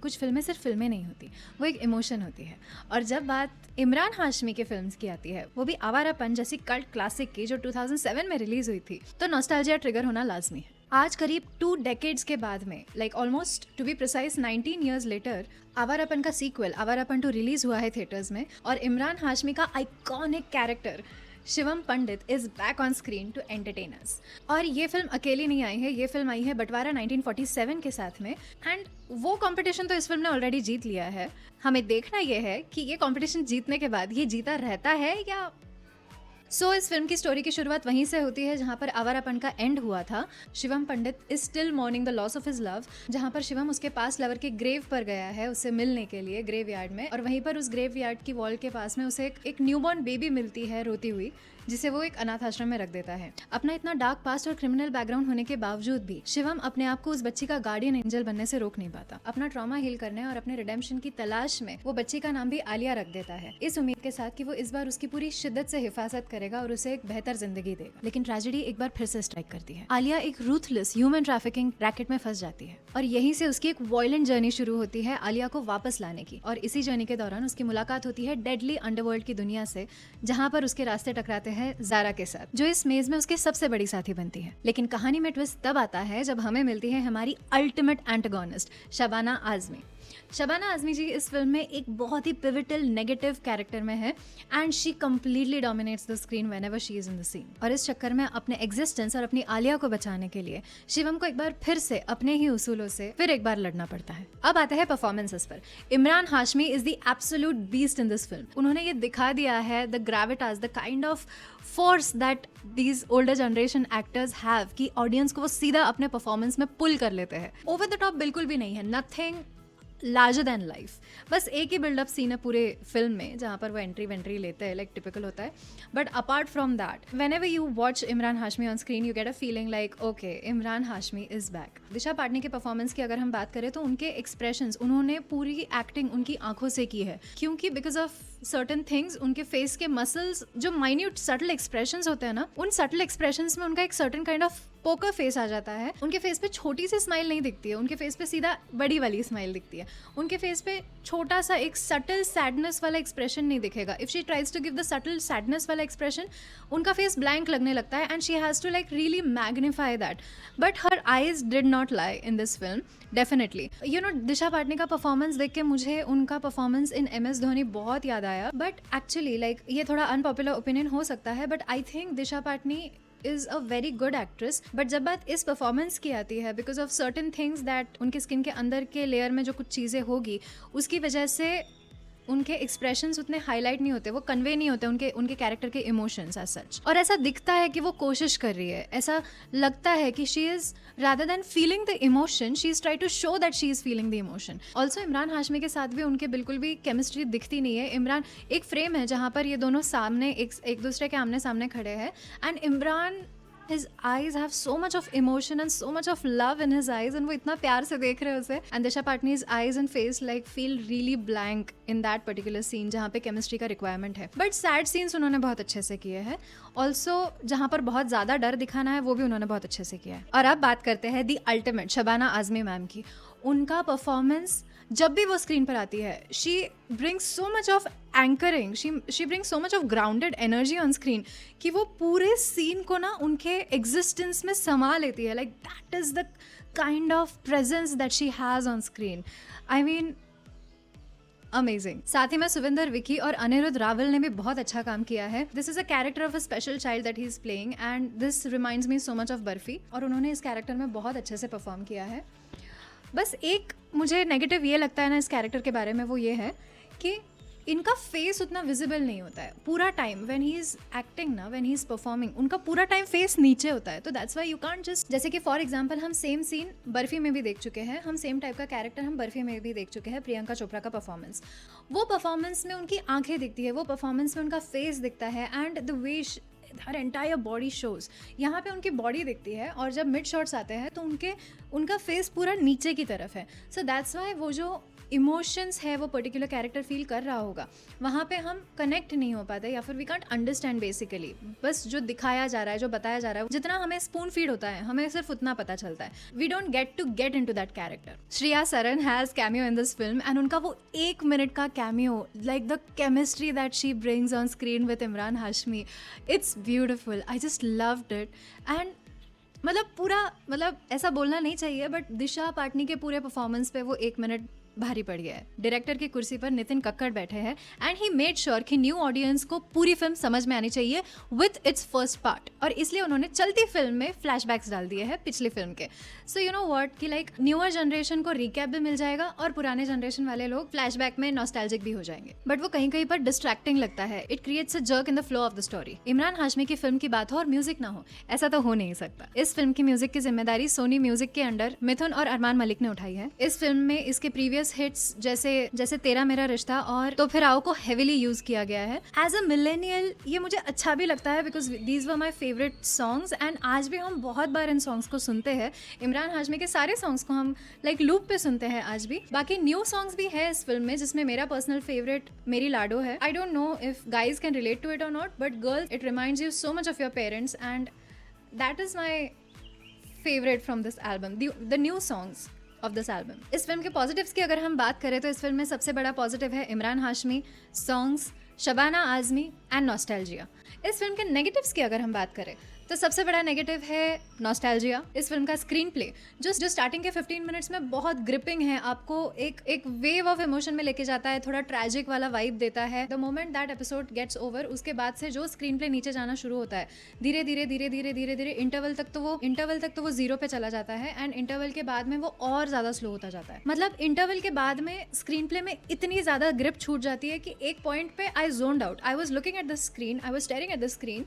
कुछ फिल्में सिर्फ फिल्में नहीं होती, वो एक इमोशन होती है। और जब बात इमरान हाशमी के फिल्म्स की आती है, वो भी आवारापन जैसी कल्ट क्लासिक की जो 2007 में रिलीज हुई थी, तो नॉस्टैल्जिया ट्रिगर होना लाजमी है। आज करीब 2 डेकेड्स के बाद में, like almost to be precise 19 years later, Awarapan का सीक्वल आवारापन 2 रिलीज हुआ है थिएटर्स में, और इमरान हाशमी का iconic character Shivam Pandit is back on screen to entertain us. और ये फिल्म अकेली नहीं आई है, ये फिल्म आई है बंटवारा 1947 के साथ में, एंड वो कंपटीशन तो इस फिल्म ने ऑलरेडी जीत लिया है। हमें देखना ये है कि ये कंपटीशन जीतने के बाद ये जीता रहता है या। इस फिल्म की स्टोरी की शुरुआत वहीं से होती है जहां पर आवारापन का एंड हुआ था। Shivam Pandit is still mourning the loss of his love, जहां पर शिवम उसके पास लवर के ग्रेव पर गया है उससे मिलने के लिए ग्रेव यार्ड में, और वहीं पर उस ग्रेव यार्ड की वॉल के पास में उसे एक न्यूबॉर्न बेबी मिलती है रोती हुई, जिसे वो एक अनाथ आश्रम में रख देता है। अपना इतना डार्क पास्ट और क्रिमिनल बैकग्राउंड होने के बावजूद भी शिवम अपने आप को उस बच्ची का गार्डियन एंजल बनने से रोक नहीं पाता। अपना ट्रॉमा हील करने और अपने रिडेम्पशन की तलाश में वो बच्ची का नाम भी आलिया रख देता है, इस उम्मीद के साथ कि वो इस बार उसकी पूरी शिद्दत से हिफाजत करेगा और उसे एक बेहतर जिंदगी देगा। लेकिन ट्रेजेडी एक बार फिर से स्ट्राइक करती है। आलिया एक रूथलेस ह्यूमन ट्रैफिकिंग रैकेट में फंस जाती है, और यहीं से उसकी एक वायलेंट जर्नी शुरू होती है आलिया को वापस लाने की। और इसी जर्नी के दौरान उसकी मुलाकात होती है डेडली अंडरवर्ल्ड की दुनिया से, जहां पर उसके रास्ते टकराते हैं जारा के साथ, जो इस मेज में उसके सबसे बड़ी साथी बनती है। लेकिन कहानी में ट्विस्ट तब आता है जब हमें मिलती है हमारी अल्टीमेट एंटागोनिस्ट शबाना आजमी। शबाना आजमी जी इस फिल्म में एक बहुत ही पिविटल नेगेटिव कैरेक्टर में है, and she completely dominates the screen whenever she is in the scene. और इस चक्कर में अपने एग्जिस्टेंस और अपनी आलिया को बचाने के लिए शिवम को एक बार फिर से अपने ही उसूलों से फिर एक बार लड़ना पड़ता है। अब आते हैं परफॉर्मेंसेस पर। Imran Hashmi is the absolute beast in this film. उन्होंने ये दिखा दिया है the Gravitas, the kind of force that these older generation actors have, कि ऑडियंस को वो सीधा अपने परफॉर्मेंस में पुल कर लेते हैं। ओवर द टॉप बिल्कुल भी नहीं है, नथिंग लार्जर देन लाइफ। बस एक ही बिल्डअप सीन है पूरे फिल्म में जहाँ पर वो एंट्री लेते हैं, लाइक टिपिकल होता है। But apart from that, whenever you watch Imran Hashmi on screen you get a feeling like okay, Imran Hashmi is back. Disha Patani के परफॉर्मेंस की अगर हम बात करें तो उनके एक्सप्रेशंस, उन्होंने पूरी एक्टिंग उनकी आंखों से की है, क्योंकि बिकॉज ऑफ सर्टन थिंग्स उनके फेस के मसल्स, जो माइन्यूट सटल एक्सप्रेशंस होते हैं ना, उन सटल एक्सप्रेशंस में उनका एक certain kind of poker face आ जाता है। उनके फेस पे छोटी सी स्माइल नहीं दिखती है, उनके फेस पे सीधा बड़ी वाली स्माइल दिखती है। उनके फेस पे छोटा सा एक सटल सैडनेस वाला एक्सप्रेशन नहीं दिखेगा। If she tries to give the subtle sadness वाला एक्सप्रेशन, उनका फेस ब्लैंक लगने लगता है, and she has to like really magnify that. But her eyes did not lie in this film definitely. You know, Disha Patani का performance देख के मुझे उनका परफॉर्मेंस इन MS धोनी बहुत याद आया। बट एक्चुअली लाइक ये थोड़ा अनपॉपुलर ओपिनियन हो सकता है, but I think Disha Patani is a very good actress. But जब बात इस परफॉर्मेंस की आती है, because of certain things that उनके स्किन के अंदर के लेयर में जो कुछ चीज़ें होगी, उसकी वजह से उनके एक्सप्रेशंस उतने हाईलाइट नहीं होते, वो कन्वे नहीं होते उनके कैरेक्टर के इमोशंस एज सच। और ऐसा दिखता है कि वो कोशिश कर रही है, ऐसा लगता है कि she is rather than feeling the emotion, she is try to show that she is feeling the emotion. Also Emraan Hashmi के साथ भी उनके बिल्कुल भी केमिस्ट्री दिखती नहीं है। इमरान, एक फ्रेम है जहाँ पर ये दोनों सामने एक दूसरे के आमने सामने खड़े हैं, and Imran, his eyes have so much of emotion and so much of love in his eyes, and वो इतना प्यार से देख रहे हैं उसे, and Disha Patni's eyes and face like feel really blank in that particular scene जहाँ पे केमिस्ट्री का रिक्वायरमेंट है। बट सैड सीन्स उन्होंने बहुत अच्छे से किए हैं। ऑल्सो जहाँ पर बहुत ज़्यादा डर दिखाना है वो भी उन्होंने बहुत अच्छे से किया है। और अब बात करते हैं the ultimate Shabana Azmi ma'am की। उनका परफॉर्मेंस जब भी वो स्क्रीन पर आती है, she brings so much of anchoring, she brings so much of grounded energy on screen, कि वो पूरे सीन को ना उनके एग्जिस्टेंस में समा लेती है। Like that is the kind of presence that she has on screen. I mean amazing. साथ ही में सुविंदर विकी और अनिरुद्ध रावल ने भी बहुत अच्छा काम किया है। This is a character of a special child that he is playing, and this reminds me so much of barfi, और उन्होंने इस कैरेक्टर में बहुत अच्छे से परफॉर्म किया है। बस एक मुझे नेगेटिव ये लगता है ना इस कैरेक्टर के बारे में, वो ये है कि इनका फेस उतना विजिबल नहीं होता है पूरा time. When he is acting ना, व्हेन ही इज परफॉर्मिंग, उनका पूरा टाइम फेस नीचे होता है। तो that's why you can't just, जैसे कि फॉर एग्जांपल हम सेम सीन बर्फी में भी देख चुके हैं, हम सेम टाइप का कैरेक्टर हम बर्फी में भी देख चुके हैं, प्रियंका चोपड़ा का परफॉर्मेंस। वो परफॉर्मेंस में उनकी आंखें दिखती है, वो परफॉर्मेंस में उनका फेस दिखता है, and the way her entire body shows. यहाँ पे उनकी बॉडी दिखती है, और जब मिड शॉट्स आते हैं तो उनका फेस पूरा नीचे की तरफ है। सो दैट्स वाई वो जो इमोशंस है वो पर्टिकुलर कैरेक्टर फील कर रहा होगा, वहाँ पे हम कनेक्ट नहीं हो पाते या फिर वी कांट अंडरस्टैंड बेसिकली। बस जो दिखाया जा रहा है, जो बताया जा रहा है, जितना हमें स्पून फीड होता है हमें सिर्फ उतना पता चलता है। We don't get into that character. Shreya Saran has cameo in this film and उनका वो 1 मिनट का cameo, like the chemistry that she brings on screen with Emraan Hashmi, it's beautiful. I just loved it. And मतलब ऐसा बोलना नहीं चाहिए बट दिशा पाटनी के पूरे परफॉर्मेंस पे वो 1 मिनट भारी पड़ गया है। डायरेक्टर की कुर्सी पर नितिन कक्कड़ बैठे हैं एंड ही मेड श्योर कि न्यू ऑडियंस को पूरी फिल्म समझ में आनी चाहिए विथ इट्स फर्स्ट पार्ट, और इसलिए उन्होंने चलती फिल्म में फ्लैशबैक्स डाल दिए हैं पिछली फिल्म के। सो यू नो व्हाट कि लाइक न्यूअर जनरेशन को रिकैप भी मिल जाएगा और पुराने जनरेशन वाले लोग फ्लैशबैक में नॉस्टैल्जिक भी हो जाएंगे, बट वो कहीं कहीं पर डिस्ट्रैक्टिंग लगता है। It creates a jerk in the flow of the story. Imran Hashmi की फिल्म की बात हो और म्यूजिक ना हो, ऐसा तो हो नहीं सकता। इस फिल्म की म्यूजिक की जिम्मेदारी सोनी म्यूजिक के अंडर मिथुन और अरमान मलिक ने उठाई है। इस फिल्म में इसके प्रीवियस हिट्स जैसे तेरा मेरा रिश्ता और तो फिर आओ को हेविली यूज किया गया है। एज अ मिलेनियल ये मुझे अच्छा भी लगता है because these were my favourite songs and आज भी हम बहुत बार इन सॉन्ग्स को सुनते हैं। इमरान हाशमी के सारे सॉन्ग्स को हम लाइक लूप पे सुनते हैं आज भी। बाकी न्यू सॉन्ग्स भी है इस फिल्म में, जिसमें मेरा पर्सनल फेवरेट मेरी लाडो है। I don't know if guys can relate to it और not, but girls it reminds you so much of your parents and that is my favourite from this album, the new songs of this album. इस film के positives की अगर हम बात करें तो इस फिल्म में सबसे बड़ा पॉजिटिव है Imran Hashmi, songs, Shabana Azmi and nostalgia. इस फिल्म के नेगेटिव्स की अगर हम बात करें तो सबसे बड़ा नेगेटिव है नॉस्टैल्जिया। इस फिल्म का स्क्रीन प्ले जो स्टार्टिंग के 15 मिनट्स में बहुत ग्रिपिंग है, आपको एक वेव ऑफ इमोशन में लेके जाता है, थोड़ा ट्रैजिक वाला वाइब देता है। The moment that episode gets over उसके बाद से जो स्क्रीन प्ले नीचे जाना शुरू होता है धीरे धीरे इंटरवल तक तो वो 0 पे चला जाता है एंड इंटरवल के बाद में वो और ज्यादा स्लो होता जाता है। मतलब इंटरवल के बाद में स्क्रीन प्ले में इतनी ज्यादा ग्रिप छूट जाती है कि एक पॉइंट पे I zoned out. I was looking at the screen, I was staring at the screen,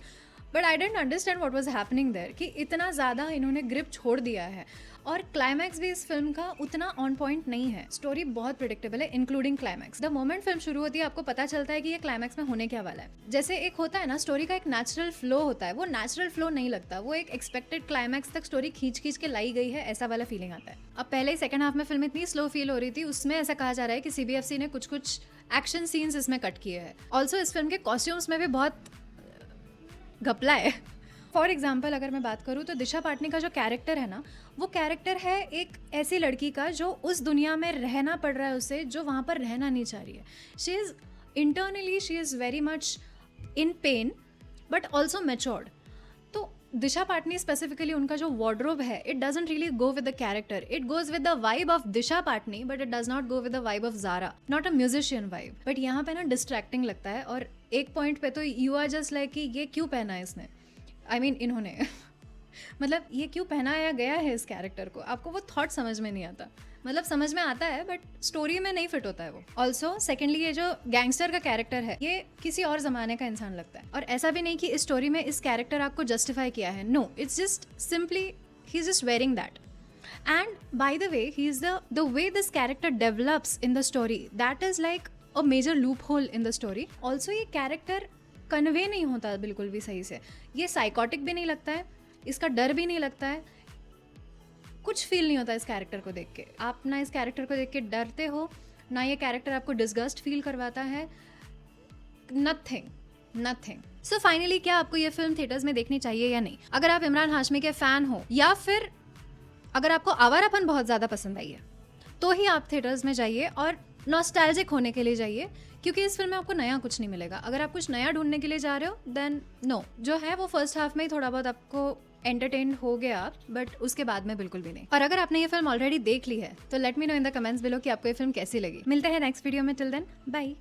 but I didn't understand what was happening there कि इतना ज़्यादा इन्होंने ग्रिप छोड़ दिया है। और क्लाइमैक्स भी इस फिल्म का उतना ऑन पॉइंट नहीं है। स्टोरी बहुत प्रिडिक्टेबल है including climax. The moment film शुरू होती है आपको पता चलता है कि ये क्लाइमैक्स में होने क्या वाला है। जैसे एक होता है ना स्टोरी का एक नेचुरल फ्लो होता है, वो नेचुरल फ्लो नहीं लगता, वो एक एक्सपेक्टेड क्लाइमैक्स तक स्टोरी खींच के लाई गई है, ऐसा वाला फीलिंग आता है। अब पहले ही सेकंड हाफ में फिल्म इतनी स्लो फील हो रही थी, उसमें ऐसा कहा जा रहा है कि CBFC ने कुछ एक्शन सीन्स इसमें कट किए हैं। ऑल्सो इस फिल्म के कॉस्ट्यूम्स में भी बहुत घपला है। फॉर एग्जाम्पल अगर मैं बात करूँ तो दिशा पाटनी का जो कैरेक्टर है ना, वो कैरेक्टर है एक ऐसी लड़की का जो उस दुनिया में रहना पड़ रहा है उसे, जो वहाँ पर रहना नहीं चाह रही है। She is internally she is very much in pain but also matured. तो दिशा पाटनी स्पेसिफिकली उनका जो वार्डरोब है, it doesn't really go with the character, it goes with the vibe of Disha Patani but it does not go with the vibe of Zara, not a musician vibe. But यहाँ पे ना distracting लगता है और एक पॉइंट पे तो यू आर जस्ट लाइक कि ये क्यों पहना है इसने, इन्होंने मतलब ये क्यों पहनाया गया है इस कैरेक्टर को, आपको वो थॉट समझ में नहीं आता। मतलब समझ में आता है बट स्टोरी में नहीं फिट होता है वो। ऑल्सो सेकेंडली ये जो गैंगस्टर का कैरेक्टर है ये किसी और जमाने का इंसान लगता है, और ऐसा भी नहीं कि इस स्टोरी में इस कैरेक्टर आपको जस्टिफाई किया है, no, it's just simply he is just wearing that. And by the way he is the way this character develops in the story, that is like a major loophole in the story. Also ये character convey नहीं होता बिल्कुल भी सही से, ये psychotic भी नहीं लगता है, इसका डर भी नहीं लगता है, कुछ फील नहीं होता इस कैरेक्टर को देख के। आप ना इस कैरेक्टर को देख के डरते हो, ना ये कैरेक्टर आपको डिसगस्ट फील करवाता है, नथिंग। सो फाइनली क्या आपको ये फिल्म थिएटर्स में देखनी चाहिए या नहीं? अगर आप इमरान हाशमी के फ़ैन हो या फिर अगर आपको आवारापन बहुत ज़्यादा पसंद आई है तो ही आप थिएटर्स में जाइए और नॉस्टैल्जिक होने के लिए जाइए, क्योंकि इस फिल्म में आपको नया कुछ नहीं मिलेगा। अगर आप कुछ नया ढूंढने के लिए जा रहे हो देन नो, जो है वो फर्स्ट हाफ में ही थोड़ा बहुत आपको एंटरटेन हो गया आप, बट उसके बाद में बिल्कुल भी नहीं। और अगर आपने ये फिल्म ऑलरेडी देख ली है तो let me know in the comments below कि आपको ये फिल्म कैसी लगी। मिलते हैं नेक्स्ट वीडियो में, टिल देन बाय।